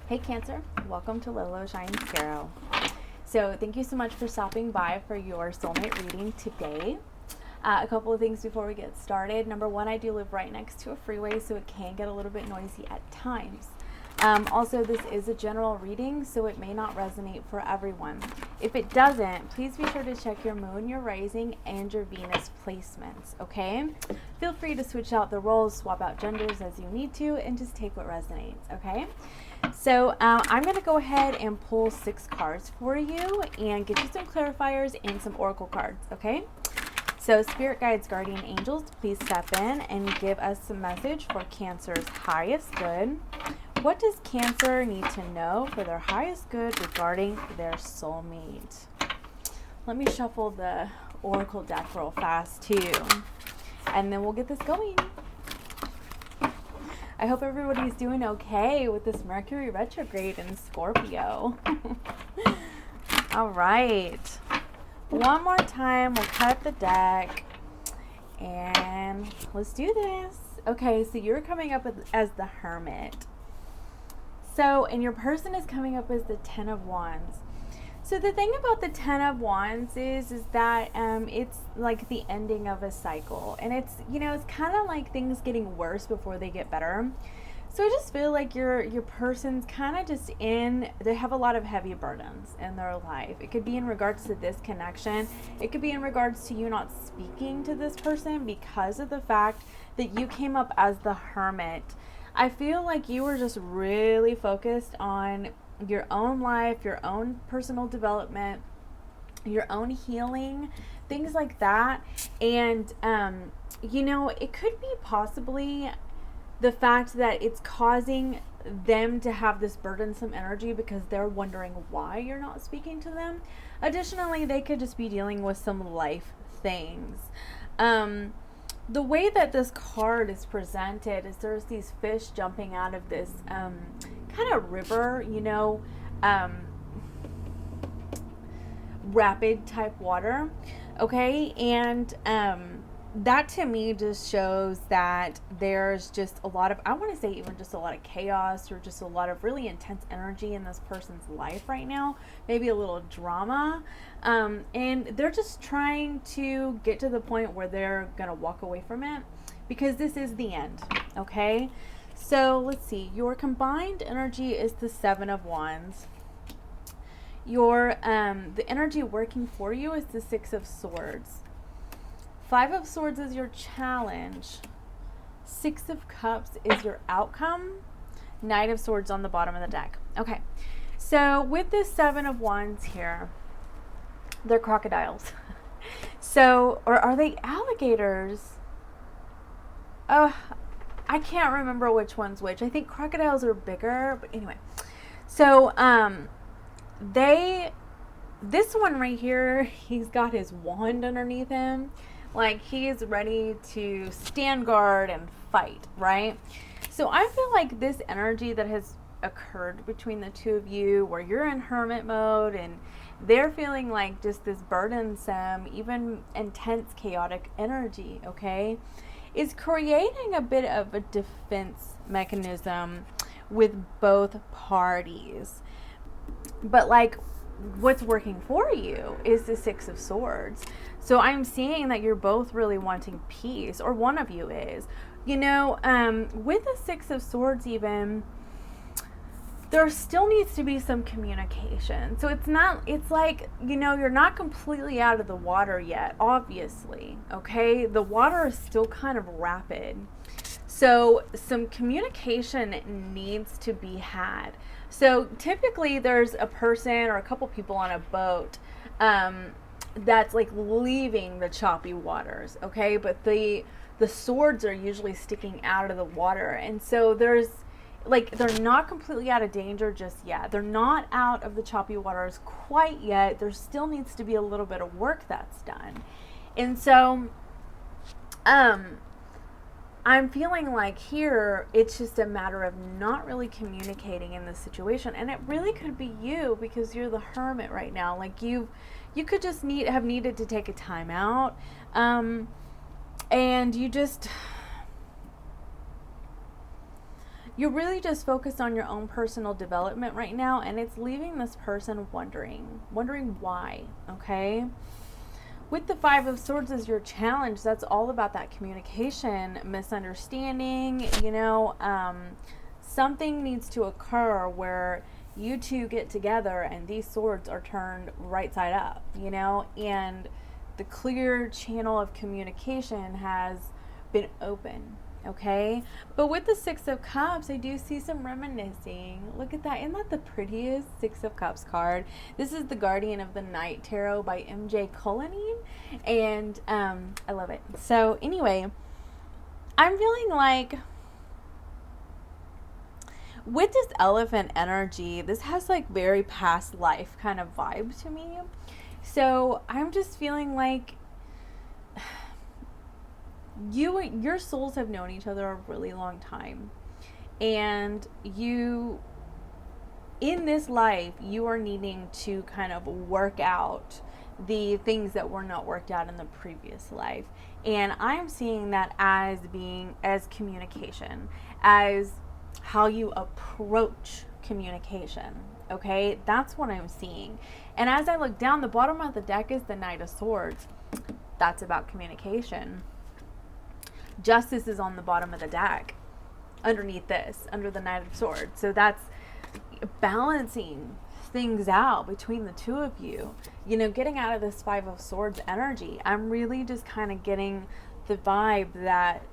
Hey Cancer, welcome to Lolo Shines Tarot. So thank you so much for stopping by for your soulmate reading today. A couple of things before we get started. Number one, I do live right next to a freeway, so it can get a little bit noisy at times. Also, this is a general reading, so it may not resonate for everyone. If it doesn't, please be sure to check your moon, your rising, and your Venus placements, okay? Feel free to switch out the roles, swap out genders as you need to, and just take what resonates, okay? So I'm going to go ahead and pull 6 cards for you and get you some clarifiers and some oracle cards, okay? So spirit guides, guardian angels, please step in and give us some message for Cancer's highest good. What does Cancer need to know for their highest good regarding their soulmate? Let me shuffle the oracle deck real fast too, and then we'll get this going. I hope everybody's doing okay with this Mercury retrograde in Scorpio. All right. One more time, we'll cut the deck and let's do this. Okay, so you're coming up as the Hermit. So, and your person is coming up as the Ten of Wands. So the thing about the Ten of Wands is that it's like the ending of a cycle. And it's, you know, it's kind of like things getting worse before they get better. So I just feel like your person's kind of just they have a lot of heavy burdens in their life. It could be in regards to this connection. It could be in regards to you not speaking to this person because of the fact that you came up as the Hermit. I feel like you were just really focused on your own life, your own personal development, your own healing, things like that. And, you know, it could be possibly the fact that it's causing them to have this burdensome energy because they're wondering why you're not speaking to them. Additionally, they could just be dealing with some life things. The way that this card is presented is there's these fish jumping out of this kind of river, you know, rapid type water, okay? And that to me just shows that there's just a lot of, I want to say even just a lot of chaos or just a lot of really intense energy in this person's life right now, maybe a little drama, and they're just trying to get to the point where they're gonna walk away from it because this is the end, okay? So let's see, your combined energy is the Seven of Wands. Your the energy working for you is the Six of Swords. Five of Swords is your challenge. Six of Cups is your outcome. Knight of Swords on the bottom of the deck. Okay, so with this Seven of Wands here, they're crocodiles. So, or are they alligators? Oh, I can't remember which one's which. I think crocodiles are bigger, but anyway. So, this one right here, he's got his wand underneath him. Like he's ready to stand guard and fight, right? So I feel like this energy that has occurred between the two of you where you're in hermit mode and they're feeling like just this burdensome, even intense, chaotic energy, okay, is creating a bit of a defense mechanism with both parties. But like what's working for you is the Six of Swords. So I'm seeing that you're both really wanting peace, or one of you is. You know, with the Six of Swords even, there still needs to be some communication. So it's like, you know, you're not completely out of the water yet, obviously, okay? The water is still kind of rapid. So some communication needs to be had. So typically there's a person or a couple people on a boat that's like leaving the choppy waters, okay? But the swords are usually sticking out of the water. And so there's like, they're not completely out of danger just yet. They're not out of the choppy waters quite yet. There still needs to be a little bit of work that's done. And so I'm feeling like here it's just a matter of not really communicating in this situation, and it really could be you because you're the Hermit right now. Like you could just have needed to take a time out, and you just you're really just focused on your own personal development right now, and it's leaving this person wondering why, okay? With the Five of Swords as your challenge, that's all about that communication, misunderstanding, something needs to occur where you two get together and these swords are turned right side up, and the clear channel of communication has been open. Okay, but with the Six of Cups, I do see some reminiscing. Look at that. Isn't that the prettiest Six of Cups card? This is the Guardian of the Night Tarot by MJ Cullinane, and I love it. So anyway, I'm feeling like with this elephant energy, this has like very past life kind of vibe to me. So I'm just feeling like your souls have known each other a really long time, and you, in this life, you are needing to kind of work out the things that were not worked out in the previous life. And I'm seeing that as communication, as how you approach communication. Okay, that's what I'm seeing. And as I look down, the bottom of the deck is the Knight of Swords. That's about communication. Justice is on the bottom of the deck underneath this, under the Knight of Swords. So that's balancing things out between the two of you, getting out of this Five of Swords energy. I'm really just kind of getting the vibe that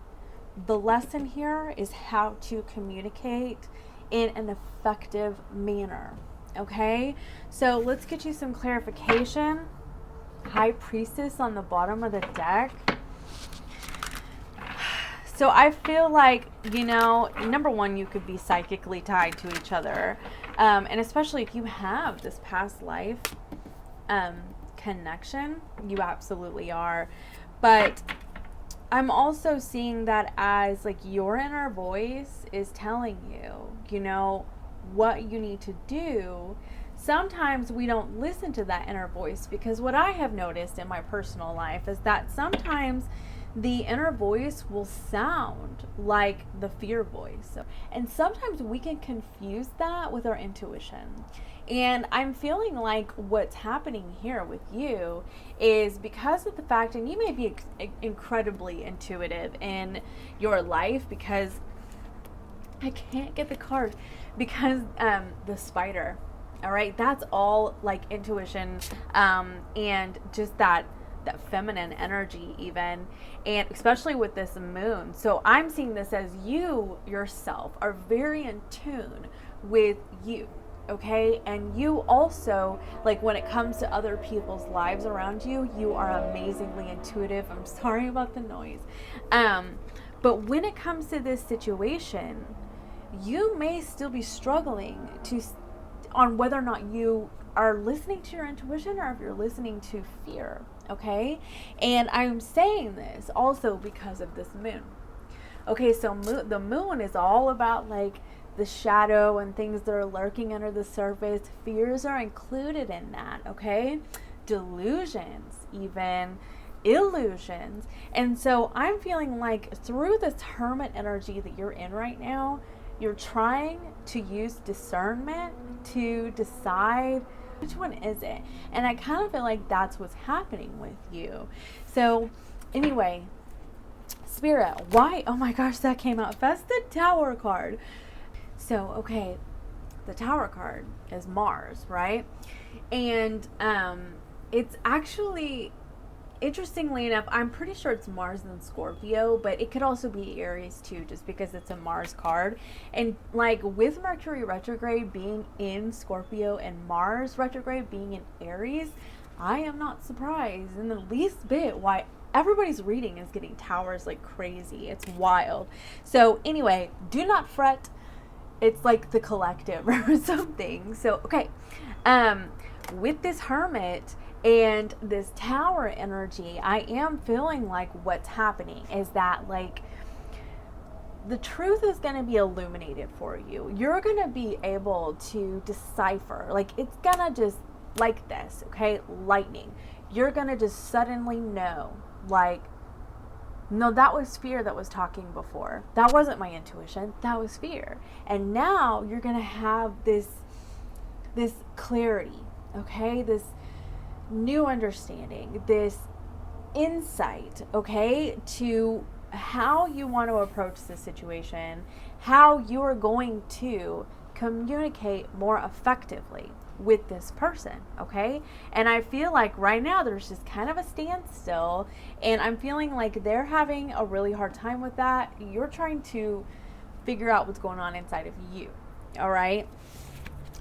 the lesson here is how to communicate in an effective manner. Okay, so let's get you some clarification. High Priestess on the bottom of the deck. So I feel like, number one, you could be psychically tied to each other. And especially if you have this past life connection, you absolutely are. But I'm also seeing that as like your inner voice is telling you, what you need to do. Sometimes we don't listen to that inner voice, because what I have noticed in my personal life is that sometimes the inner voice will sound like the fear voice. And sometimes we can confuse that with our intuition. And I'm feeling like what's happening here with you is because of the fact, and you may be incredibly intuitive in your life, because I can't get the card, because the spider, all right, that's all like intuition, and just that feminine energy even, and especially with this moon. So I'm seeing this as you yourself are very in tune with you, okay? And you also, like when it comes to other people's lives around you, you are amazingly intuitive. I'm sorry about the noise. But when it comes to this situation, you may still be struggling on whether or not you are listening to your intuition or if you're listening to fear, okay? And I'm saying this also because of this moon. Okay, so the moon is all about like the shadow and things that are lurking under the surface. Fears are included in that, okay? Delusions, even illusions. And so I'm feeling like through this hermit energy that you're in right now, you're trying to use discernment to decide which one is it. And I kind of feel like that's what's happening with you. So anyway, Spirit, why? Oh my gosh, that came out fast. The Tower card. So, okay, the Tower card is Mars, right? And it's actually, interestingly enough, I'm pretty sure it's Mars and Scorpio, but it could also be Aries too, just because it's a Mars card. And like with Mercury retrograde being in Scorpio and Mars retrograde being in Aries, I am not surprised in the least bit why everybody's reading is getting towers like crazy. It's wild. So anyway, do not fret. It's like the collective or something. So, okay. With this Hermit and this Tower energy, I am feeling like what's happening is that like the truth is going to be illuminated for you. You're going to be able to decipher. Like it's going to just like this, okay? Lightning. You're going to just suddenly know like No, that was fear that was talking before. That wasn't my intuition. That was fear. And now you're going to have this clarity, okay? This new understanding, this insight, okay, to how you want to approach this situation, how you're going to communicate more effectively with this person, okay? And I feel like right now there's just kind of a standstill, and I'm feeling like they're having a really hard time with that. You're trying to figure out what's going on inside of you, all right?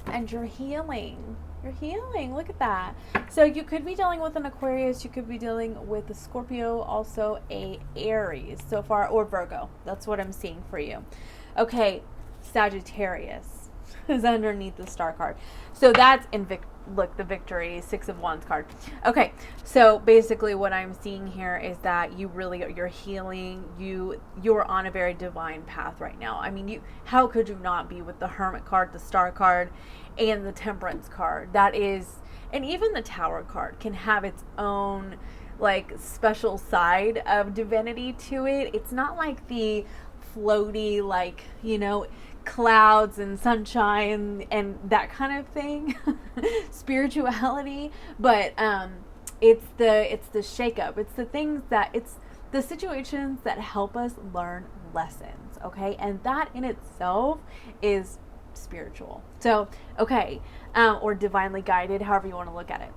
And you're healing. You're healing. Look at that. So you could be dealing with an Aquarius. You could be dealing with a Scorpio, also a Aries so far, or Virgo. That's what I'm seeing for you. Okay, Sagittarius is underneath the Star card. So that's look, the Victory, Six of Wands card. Okay, so basically what I'm seeing here is that you're healing. You're on a very divine path right now. I mean, how could you not be with the Hermit card, the Star card, and the Temperance card? That is, and even the Tower card can have its own like special side of divinity to it. It's not like the floaty, like, clouds and sunshine and that kind of thing, spirituality, but it's the shakeup. It's the things it's the situations that help us learn lessons, okay? And that in itself is spiritual. So, okay, or divinely guided, however you want to look at it.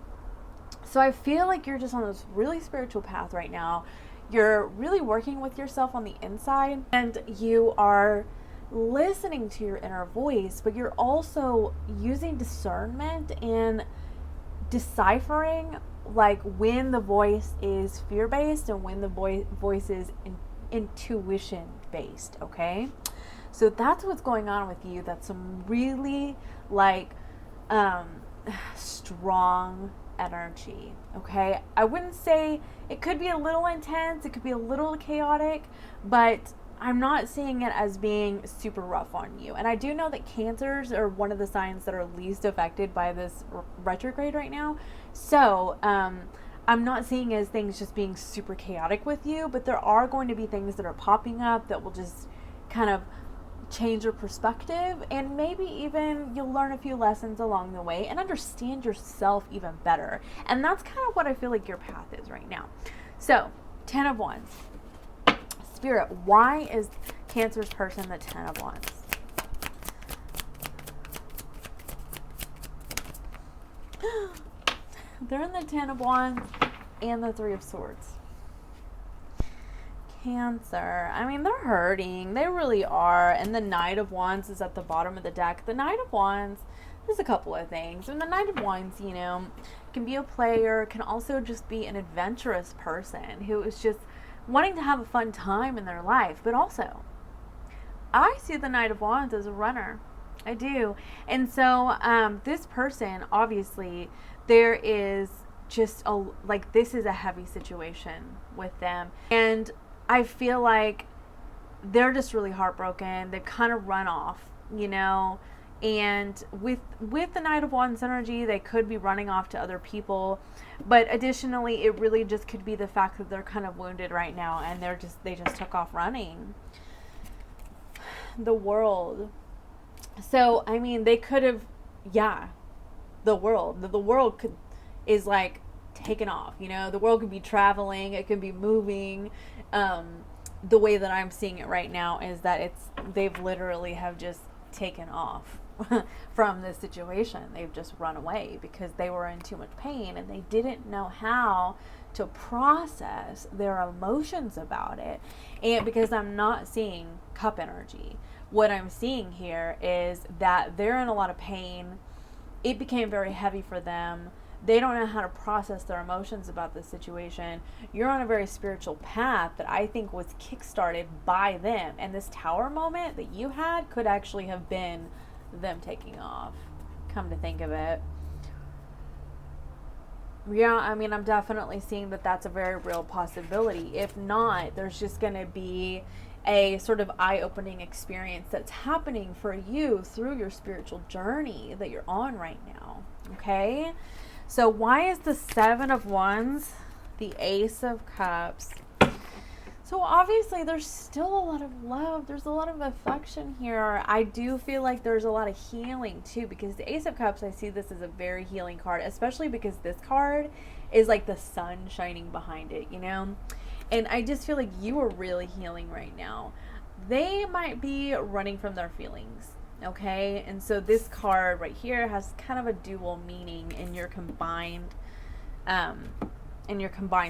So I feel like you're just on this really spiritual path right now. You're really working with yourself on the inside, and you are listening to your inner voice, but you're also using discernment and deciphering like when the voice is fear-based and when the voice is intuition-based, okay? So that's what's going on with you. That's some really like strong energy, okay? I wouldn't say it could be a little intense, it could be a little chaotic, but I'm not seeing it as being super rough on you. And I do know that Cancers are one of the signs that are least affected by this retrograde right now. So I'm not seeing as things just being super chaotic with you, but there are going to be things that are popping up that will just kind of change your perspective, and maybe even you'll learn a few lessons along the way and understand yourself even better. And that's kind of what I feel like your path is right now. So, 10 of Wands. Spirit, why is Cancer's person the 10 of Wands? They're in the 10 of Wands and the 3 of Swords. Cancer, I mean, they're hurting. They really are. And the Knight of Wands is at the bottom of the deck. The Knight of Wands, there's a couple of things. And the Knight of Wands, can be a player, can also just be an adventurous person who is just wanting to have a fun time in their life. But also, I see the Knight of Wands as a runner. I do. And so this person, obviously, there is just this is a heavy situation with them. And I feel like they're just really heartbroken. They've kind of run off, and with the Knight of Wands energy, they could be running off to other people. But additionally, it really just could be the fact that they're kind of wounded right now, and they just took off running. The World. So, I mean, they could have, the world is like taken off, the world could be traveling, it could be moving. The way that I'm seeing it right now is that they've literally have just taken off from this situation. They've just run away because they were in too much pain and they didn't know how to process their emotions about it. And because I'm not seeing cup energy, what I'm seeing here is that they're in a lot of pain. It became very heavy for them. They don't know how to process their emotions about this situation. You're on a very spiritual path that I think was kickstarted by them. And this Tower moment that you had could actually have been them taking off, come to think of it. Yeah, I mean, I'm definitely seeing that that's a very real possibility. If not, there's just going to be a sort of eye-opening experience that's happening for you through your spiritual journey that you're on right now. Okay? So why is the 7 of Wands, the Ace of Cups, So obviously there's still a lot of love. There's a lot of affection here. I do feel like there's a lot of healing too, because the Ace of Cups, I see this as a very healing card, especially because this card is like the sun shining behind it, you know? And I just feel like you are really healing right now. They might be running from their feelings, okay? And so this card right here has kind of a dual meaning in your combined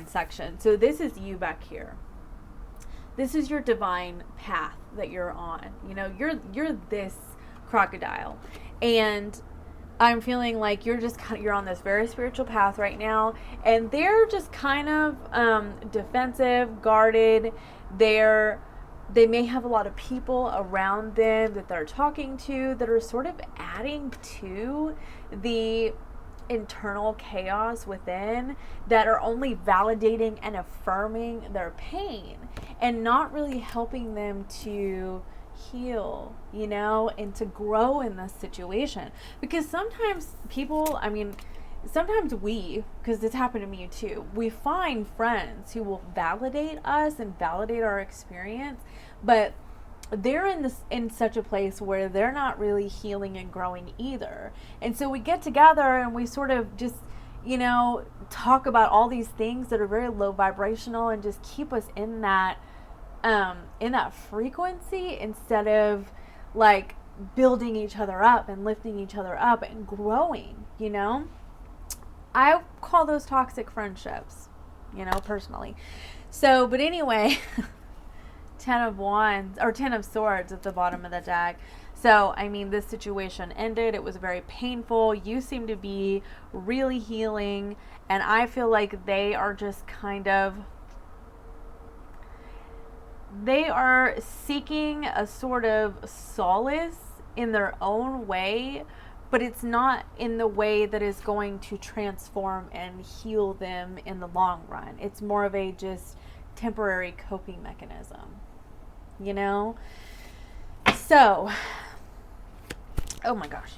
section. So this is you back here. This is your divine path that you're on. You know, you're this crocodile. And I'm feeling like you're on this very spiritual path right now, and they're just kind of defensive, guarded. They may have a lot of people around them that they're talking to that are sort of adding to the internal chaos within, that are only validating and affirming their pain and not really helping them to heal, you know, and to grow in this situation. Because sometimes people, I mean, sometimes because this happened to me too, we find friends who will validate us and validate our experience, but they're in such a place where they're not really healing and growing either. And so we get together and we sort of just, you know, talk about all these things that are very low vibrational and just keep us in that frequency, instead of like building each other up and lifting each other up and growing, you know? I call those toxic friendships, you know, personally. So, but anyway, 10 of Wands, or 10 of Swords at the bottom of the deck. So, I mean, this situation ended. It was very painful. You seem to be really healing. And I feel like they are just kind of, they are seeking a sort of solace in their own way, but it's not in the way that is going to transform and heal them in the long run. It's more of a just temporary coping mechanism, you know? So, oh my gosh,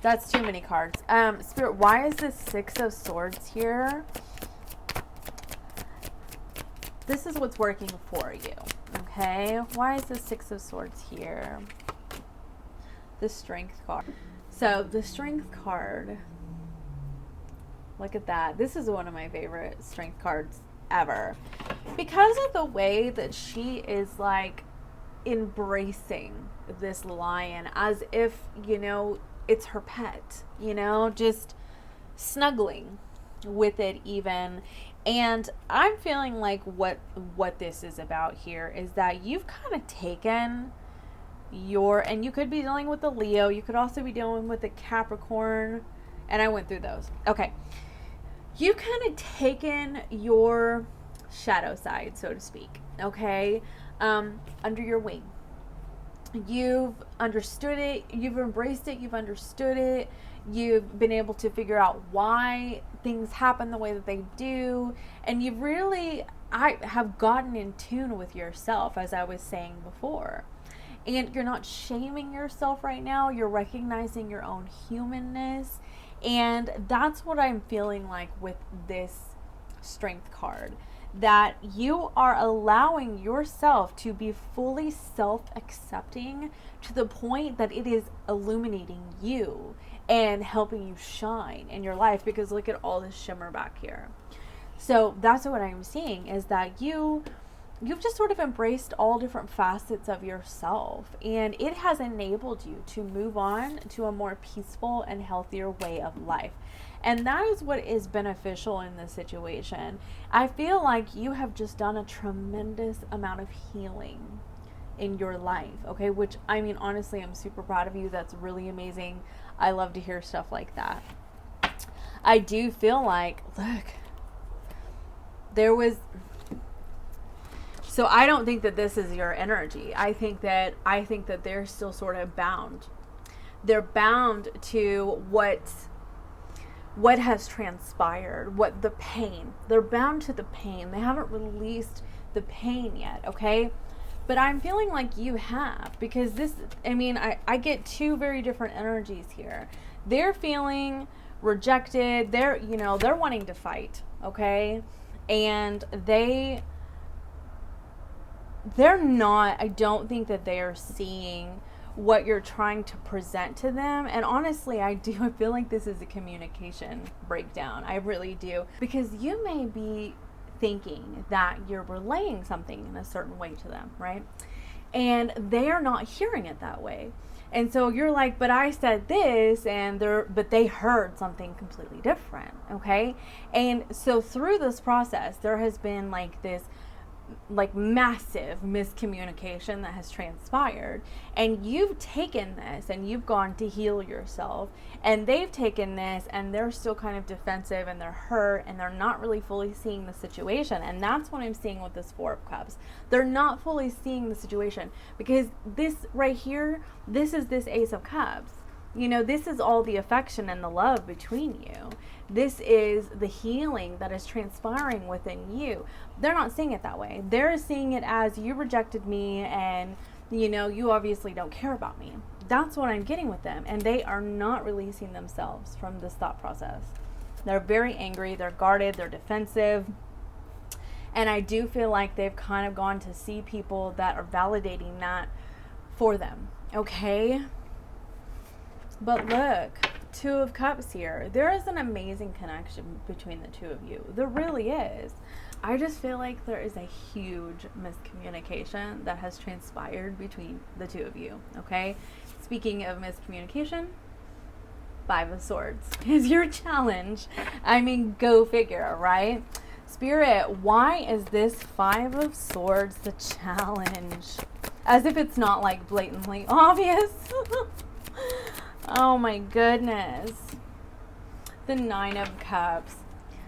that's too many cards. Spirit, why is this Six of Swords here? This is what's working for you, okay? Why is the Six of Swords here? The Strength card. So the Strength card, look at that. This is one of my favorite Strength cards ever, because of the way that she is like embracing this lion as if, you know, it's her pet, you know, just snuggling with it even. And I'm feeling like what this is about here is that you've kind of taken and you could be dealing with a Leo, you could also be dealing with a Capricorn, and I went through those. Okay. You've kind of taken your shadow side, so to speak, okay, under your wing. You've understood it, you've embraced it, you've understood it, you've been able to figure out why things happen the way that they do, and you've really, I have gotten in tune with yourself, as I was saying before. And you're not shaming yourself right now, you're recognizing your own humanness, and that's what I'm feeling like with this Strength card. That you are allowing yourself to be fully self-accepting to the point that it is illuminating you and helping you shine in your life, because look at all this shimmer back here. So that's what I'm seeing, is that you've just sort of embraced all different facets of yourself, and it has enabled you to move on to a more peaceful and healthier way of life. And that is what is beneficial in this situation. I feel like you have just done a tremendous amount of healing in your life, okay? Which, I mean, honestly, I'm super proud of you. That's really amazing. I love to hear stuff like that. I do feel like, look, so I don't think that this is your energy. I think that they're still sort of bound. They're bound to what has transpired, what the pain. They're bound to the pain. They haven't released the pain yet, okay? But I'm feeling like you have, because this, I mean, I get two very different energies here. They're feeling rejected. They're wanting to fight, okay? And they they're not, I don't think that they are seeing what you're trying to present to them. And honestly, I feel like this is a communication breakdown. I really do. Because you may be thinking that you're relaying something in a certain way to them, right? And they are not hearing it that way. And so you're like, but I said this, but they heard something completely different, okay? And so through this process, there has been like this like massive miscommunication that has transpired, and you've taken this and you've gone to heal yourself, and they've taken this and they're still kind of defensive and they're hurt and they're not really fully seeing the situation. And that's what I'm seeing with this Four of Cups. They're not fully seeing the situation, because this right here, this is this Ace of Cups. You know, this is all the affection and the love between you. This is the healing that is transpiring within you. They're not seeing it that way. They're seeing it as, you rejected me and, you know, you obviously don't care about me. That's what I'm getting with them. And they are not releasing themselves from this thought process. They're very angry. They're guarded. They're defensive. And I do feel like they've kind of gone to see people that are validating that for them. Okay? But look, Two of Cups here. There is an amazing connection between the two of you. There really is. I just feel like there is a huge miscommunication that has transpired between the two of you, okay? Speaking of miscommunication, Five of Swords is your challenge. I mean, go figure, right? Spirit, why is this Five of Swords the challenge? As if it's not like blatantly obvious. Oh my goodness. The Nine of Cups.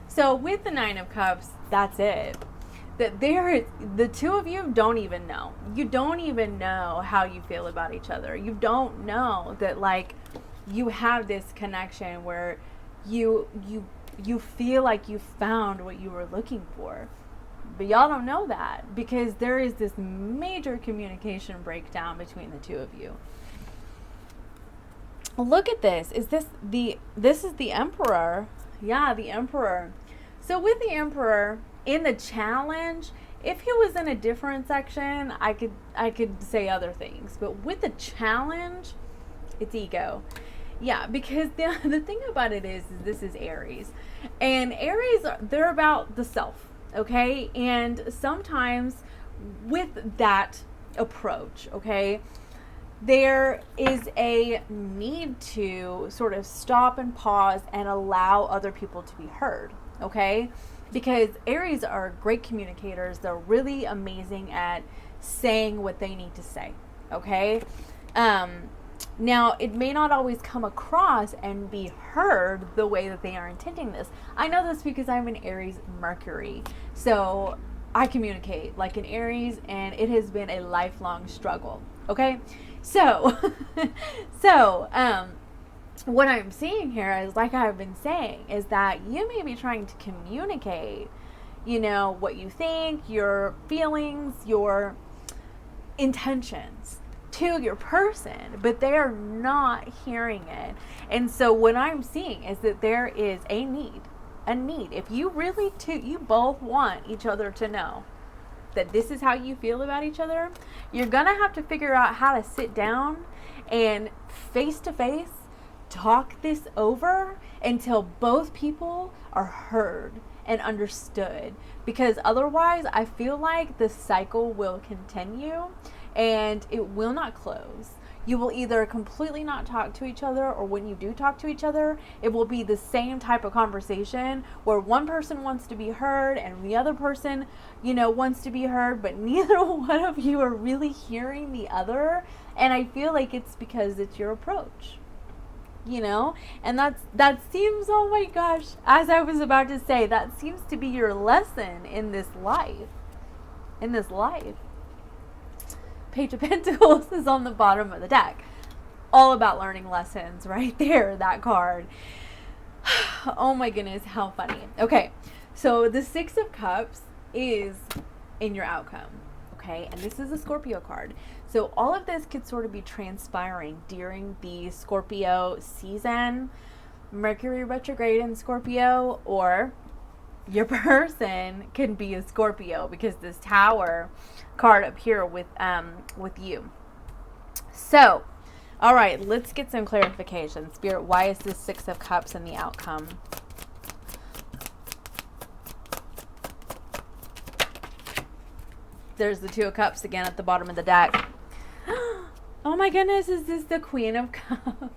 So with the Nine of Cups, that's it. That the two of you don't even know. You don't even know how you feel about each other. You don't know that, like, you have this connection where you feel like you found what you were looking for. But y'all don't know that, because there is this major communication breakdown between the two of you. Look at this. This is the Emperor. Yeah, the Emperor. So with the Emperor in the challenge, if he was in a different section, I could say other things. But with the challenge, it's ego. Yeah, because the thing about it is this is Aries. And Aries, they're about the self, okay? And sometimes with that approach, okay, there is a need to sort of stop and pause and allow other people to be heard, okay? Because Aries are great communicators. They're really amazing at saying what they need to say, okay? Now, it may not always come across and be heard the way that they are intending this. I know this because I'm an Aries Mercury. So I communicate like an Aries, and it has been a lifelong struggle, okay? So, what I'm seeing here is, like I've been saying, is that you may be trying to communicate, you know, what you think, your feelings, your intentions to your person, but they are not hearing it. And so what I'm seeing is that there is a need. If you really you both want each other to know that this is how you feel about each other, you're gonna have to figure out how to sit down and face to face talk this over until both people are heard and understood. Because otherwise, I feel like the cycle will continue and it will not close. You will either completely not talk to each other, or when you do talk to each other, it will be the same type of conversation where one person wants to be heard and the other person, you know, wants to be heard, but neither one of you are really hearing the other. And I feel like it's because it's your approach, you know, and that seems, oh my gosh, as I was about to say, that seems to be your lesson in this life. Page of Pentacles is on the bottom of the deck. All about learning lessons right there, that card. Oh my goodness, how funny. Okay, so the Six of Cups is in your outcome, okay? And this is a Scorpio card. So all of this could sort of be transpiring during the Scorpio season. Mercury retrograde in Scorpio, or your person can be a Scorpio because this Tower card up here with you. So, all right, let's get some clarification. Spirit, why is this Six of Cups in the outcome? There's the Two of Cups again at the bottom of the deck. Oh my goodness, is this the Queen of Cups?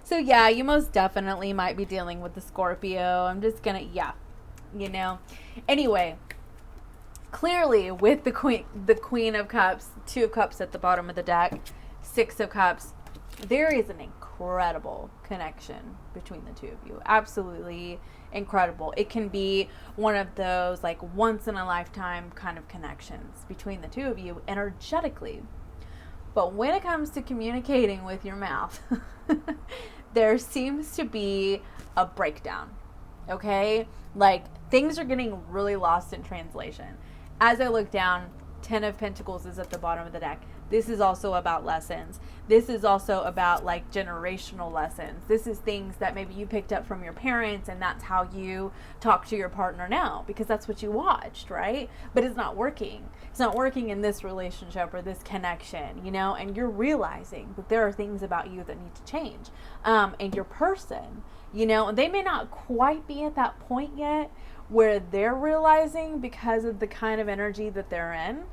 So yeah, you most definitely might be dealing with the Scorpio. I'm just gonna, Anyway, clearly with the Queen of Cups, Two of Cups at the bottom of the deck, Six of Cups, there is an incredible connection between the two of you. Absolutely incredible. It can be one of those like once in a lifetime kind of connections between the two of you energetically. But when it comes to communicating with your mouth, there seems to be a breakdown. Okay? Like things are getting really lost in translation. As I look down, Ten of Pentacles is at the bottom of the deck. This is also about lessons. This is also about like generational lessons. This is things that maybe you picked up from your parents and that's how you talk to your partner now because that's what you watched, right? But it's not working. It's not working in this relationship or this connection, and you're realizing that there are things about you that need to change. And your person, they may not quite be at that point yet where they're realizing because of the kind of energy that they're in.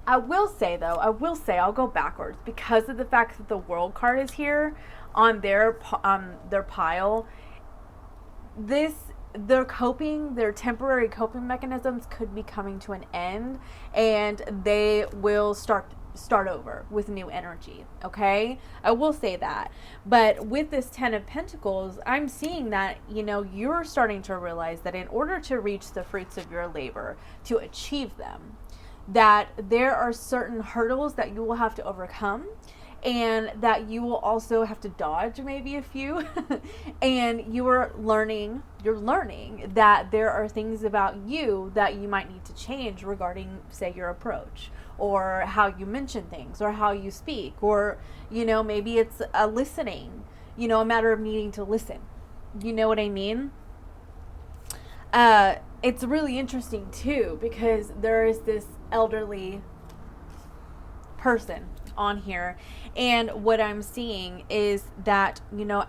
I will say, I'll go backwards because of the fact that the World card is here on their pile. Their temporary coping mechanisms could be coming to an end, and they will start over with new energy. Okay, I will say that. But with this Ten of Pentacles, I'm seeing that you're starting to realize that in order to reach the fruits of your labor, to achieve them, that there are certain hurdles that you will have to overcome and that you will also have to dodge maybe a few. And you're learning that there are things about you that you might need to change regarding, say, your approach or how you mention things or how you speak, or, maybe it's a listening, a matter of needing to listen. You know what I mean? It's really interesting too, because there is this elderly person on here, and what I'm seeing is that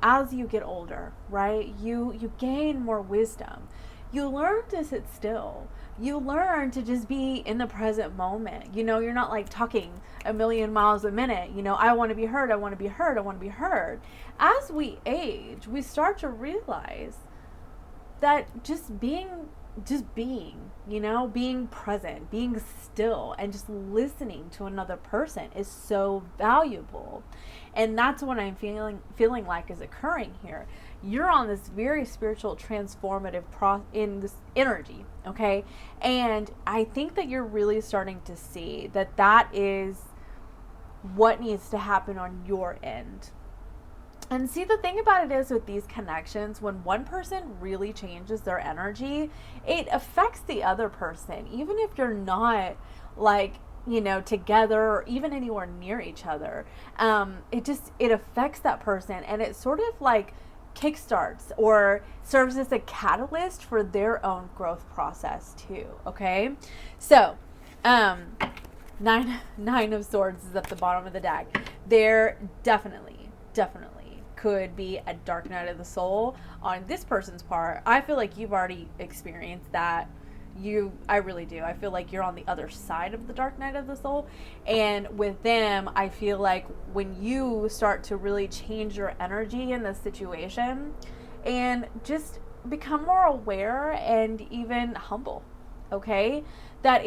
as you get older, right, you gain more wisdom. You learn to sit still. You learn to just be in the present moment. You're not like talking a million miles a minute. I want to be heard. I want to be heard. I want to be heard. As we age, we start to realize that just being, being present, being still, and just listening to another person is so valuable. And that's what I'm feeling like is occurring here. You're on this very spiritual, transformative in this energy, okay? And I think that you're really starting to see that is what needs to happen on your end. And see, the thing about it is with these connections, when one person really changes their energy, it affects the other person. Even if you're not together or even anywhere near each other, it affects that person, and it sort of like kickstarts or serves as a catalyst for their own growth process too. Okay. So, nine of Swords is at the bottom of the deck. There definitely could be a dark night of the soul on this person's part. I feel like you've already experienced that. I really do. I feel like you're on the other side of the dark night of the soul. And with them, I feel like when you start to really change your energy in this situation and just become more aware and even humble, okay, that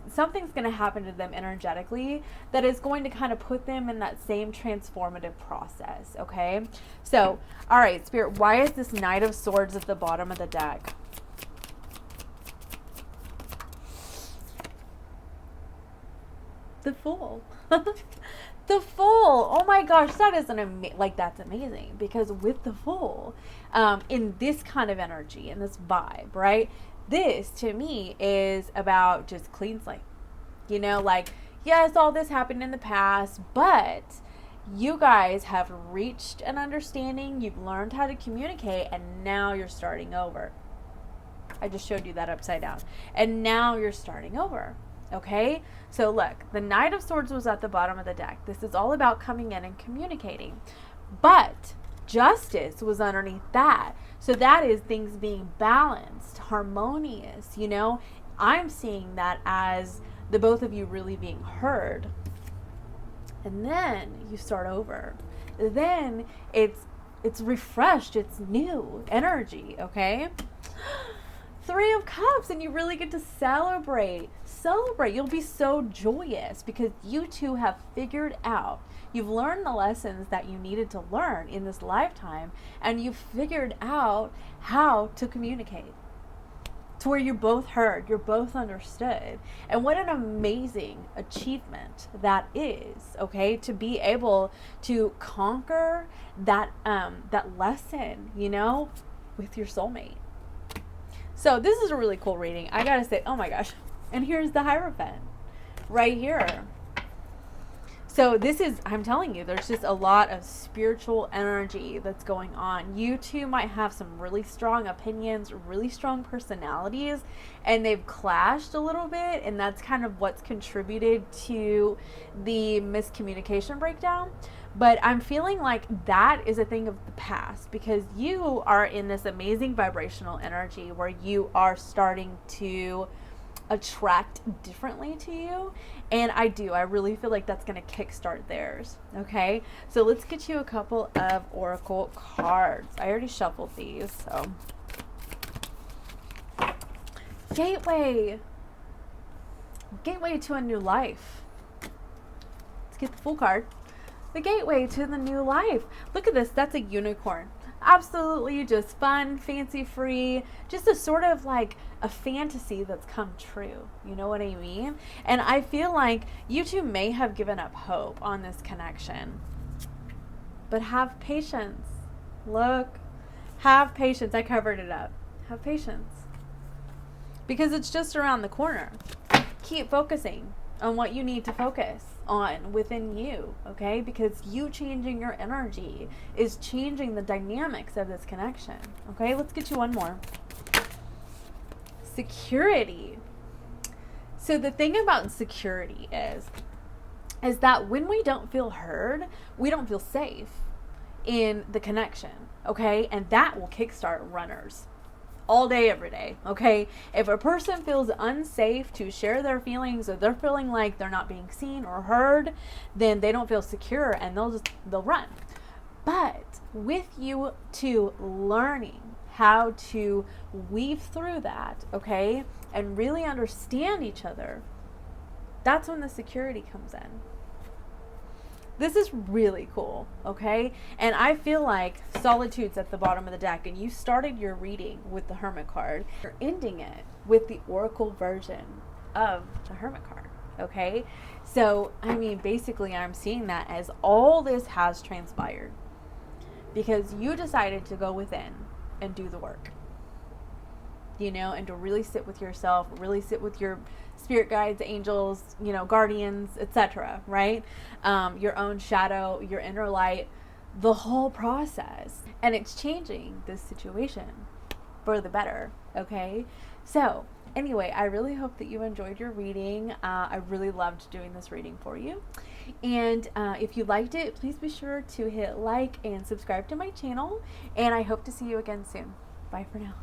something's going to happen to them energetically that is going to kind of put them in that same transformative process. Okay. So, all right, Spirit, why is this Knight of Swords at the bottom of the deck? The Fool. The Fool. Oh my gosh, that is that's amazing, because with the Fool, in this kind of energy, in this vibe, right? This, to me, is about just clean slate. Yes, all this happened in the past, but You guys have reached an understanding, you've learned how to communicate, and now you're starting over. I just showed you that upside down. And now you're starting over. Okay? So look, the Knight of Swords was at the bottom of the deck. This is all about coming in and communicating. But Justice was underneath that. So that is things being balanced, harmonious, you know? I'm seeing that as the both of you really being heard. And then you start over. Then it's refreshed, it's new energy, okay? 3 of Cups, and you really get to celebrate. You'll be so joyous because you two have figured out, you've learned the lessons that you needed to learn in this lifetime, and you've figured out how to communicate to where you're both heard, you're both understood. And what an amazing achievement that is, okay? To be able to conquer that lesson, you know, with your soulmate. So this is a really cool reading. I gotta say, oh my gosh. And here's the Hierophant right here. So this is, I'm telling you, there's just a lot of spiritual energy that's going on. You two might have some really strong opinions, really strong personalities, and they've clashed a little bit, and that's kind of what's contributed to the miscommunication breakdown. But I'm feeling like that is a thing of the past because you are in this amazing vibrational energy where you are starting to attract differently to you. And I really feel like that's going to kickstart theirs. Okay, so let's get you a couple of oracle cards. I already shuffled these, so gateway to a new life. Let's get the full card. The gateway to the new life. Look at this. That's a unicorn. Absolutely just fun, fancy free, just a sort of like a fantasy that's come true. You know what I mean? And I feel like you two may have given up hope on this connection. But have patience. Look, have patience. I covered it up. Have patience. Because it's just around the corner. Keep focusing on what you need to focus on within you, okay? Because you changing your energy is changing the dynamics of this connection, okay? Let's get you one more. Security. So the thing about security is that when we don't feel heard, we don't feel safe in the connection, okay? And that will kickstart runners. All day, every day, okay? If a person feels unsafe to share their feelings or they're feeling like they're not being seen or heard, then they don't feel secure and they'll run. But with you two learning how to weave through that, okay, and really understand each other, that's when the security comes in. This is really cool, okay? And I feel like Solitude's at the bottom of the deck, and you started your reading with the Hermit card. You're ending it with the Oracle version of the Hermit card, okay? So, I mean, basically I'm seeing that as all this has transpired because you decided to go within and do the work, you know, and to really sit with yourself, really sit with your spirit guides, angels, you know, guardians, etc., right? Your own shadow, your inner light, the whole process. And it's changing this situation for the better, okay? So, anyway, I really hope that you enjoyed your reading. I really loved doing this reading for you. And if you liked it, please be sure to hit like and subscribe to my channel. And I hope to see you again soon. Bye for now.